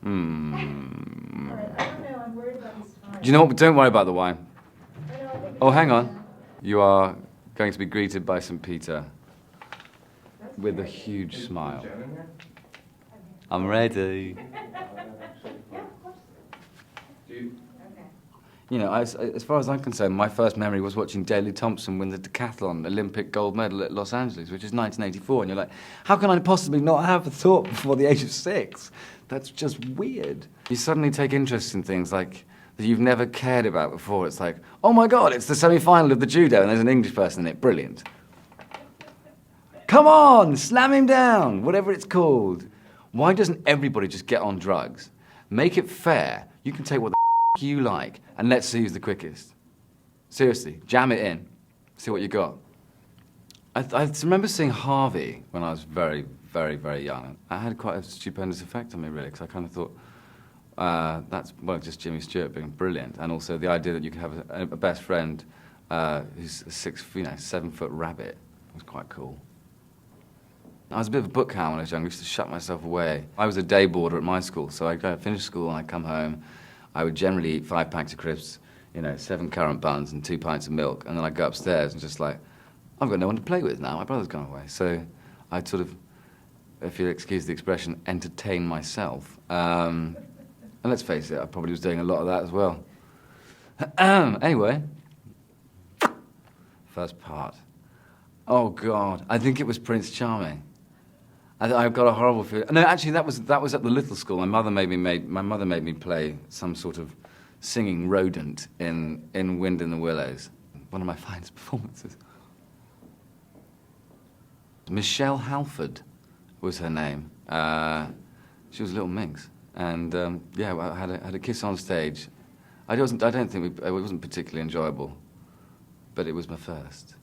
All right, I don't know. I'm worried about his time. Do you know what? Don't worry about the wine. I know, I think Oh, hang on. You are going to be greeted by St. Peter with a huge smile. I'm ready. Yeah, of course. Okay. You know, as far as I'm concerned, my first memory was watching Daley Thompson win the decathlon Olympic gold medal at Los Angeles, which is 1984. And you're like, how can I possibly not have a thought before the age of 6? That's just weird. You suddenly take interest in things like that you've never cared about before. It's like, oh my God, it's the semi-final of the judo and there's an English person in it. Brilliant. Come on, slam him down, whatever it's called. Why doesn't everybody just get on drugs? Make it fair. You can take what the you like, and let's see who's the quickest. Seriously, jam it in. See what you got. I remember seeing Harvey when I was very, very, very young. It had quite a stupendous effect on me, really, because I kind of thought, that's, well, just Jimmy Stewart being brilliant, and also the idea that you could have a best friend who's a 7-foot rabbit was quite cool. I was a bit of a book hound when I was young. I used to shut myself away. I was a day boarder at my school, so I'd finish school and I'd come home. I would generally eat 5 packs of crisps, 7 currant buns and 2 pints of milk, and then I'd go upstairs and just like, I've got no one to play with now. My brother's gone away. So I'd sort of, if you'll excuse the expression, entertain myself. And let's face it, I probably was doing a lot of that as well. Anyway, first part. Oh God, I think it was Prince Charming. I've got a horrible feeling. No, actually, that was at the little school. My mother made me play some sort of singing rodent in Wind in the Willows. One of my finest performances. Michelle Halford was her name. She was Little Minx, and yeah, I had a kiss on stage. It wasn't particularly enjoyable, but it was my first.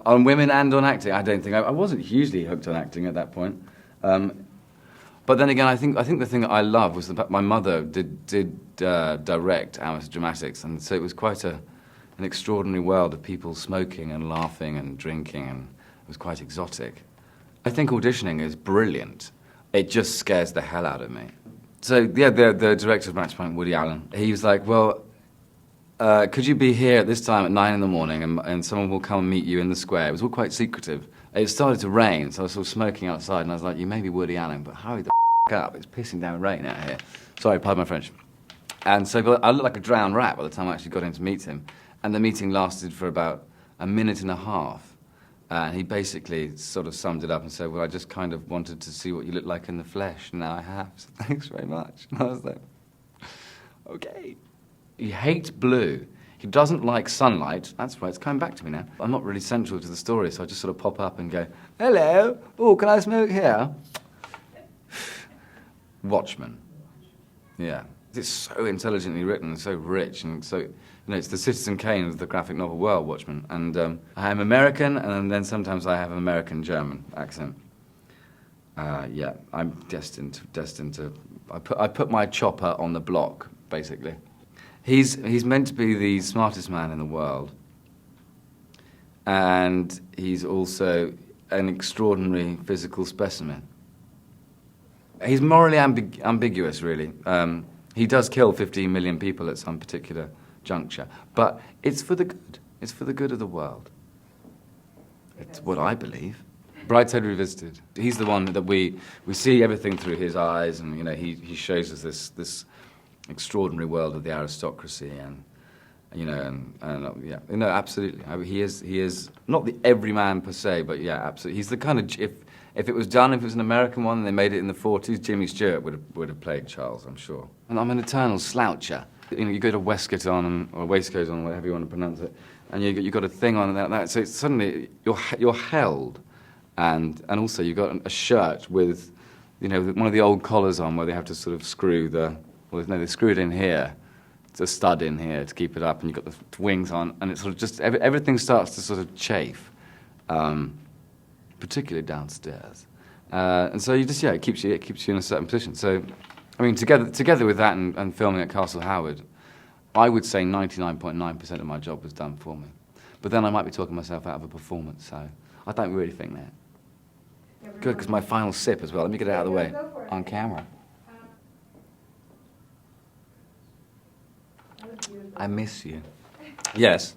On women and on acting, I don't think I wasn't hugely hooked on acting at that point. But then again, I think the thing that I loved was that my mother did direct amateur dramatics, and so it was quite an extraordinary world of people smoking and laughing and drinking, and it was quite exotic. I think auditioning is brilliant. It just scares the hell out of me. So yeah, the director of Match Point, Woody Allen, he was like, well, could you be here at this time at 9 in the morning and someone will come and meet you in the square? It was all quite secretive. It started to rain, so I was sort of smoking outside, and I was like, you may be Woody Allen, but hurry the up, it's pissing down rain out here. Sorry, pardon my French. And so I looked like a drowned rat by the time I actually got in to meet him. And the meeting lasted for about a minute and a half. And he basically sort of summed it up and said, well, I just kind of wanted to see what you look like in the flesh, and now I have, so thanks very much. And I was like, okay. He hates blue. He doesn't like sunlight. That's right, it's coming back to me now. I'm not really central to the story, so I just sort of pop up and go, hello, oh, can I smoke here? Watchmen. Yeah. It's so intelligently written and so rich, and so, it's the Citizen Kane of the graphic novel world, Watchmen. And I am American, and then sometimes I have an American-German accent. Yeah, I'm destined to, I put my chopper on the block, basically. He's meant to be the smartest man in the world, and he's also an extraordinary physical specimen. He's morally ambiguous, really. He does kill 15 million people at some particular juncture, but it's for the good. It's for the good of the world. It's what I believe. Brideshead Revisited. He's the one that we see everything through his eyes, and he shows us this extraordinary world of the aristocracy, and yeah, no, absolutely. I mean, he is not the everyman per se, but yeah, absolutely. He's the kind of, if it was an American one and they made it in the 40s, Jimmy Stewart would have played Charles, I'm sure. And I'm an eternal sloucher. You go to waistcoat on, or waistcoat on, whatever you want to pronounce it, and you got a thing on and that. So it's suddenly you're held, and also you got a shirt with, one of the old collars on where they have to sort of screw they screw it in here. It's a stud in here to keep it up, and you've got the wings on, and it's sort of just, everything starts to sort of chafe, particularly downstairs. And so you just, it keeps you in a certain position. So, I mean, together with that and filming at Castle Howard, I would say 99.9% of my job was done for me. But then I might be talking myself out of a performance, so I don't really think that. Good, because my final sip as well. Let me get it out of the way on camera. you. I miss you. Yes.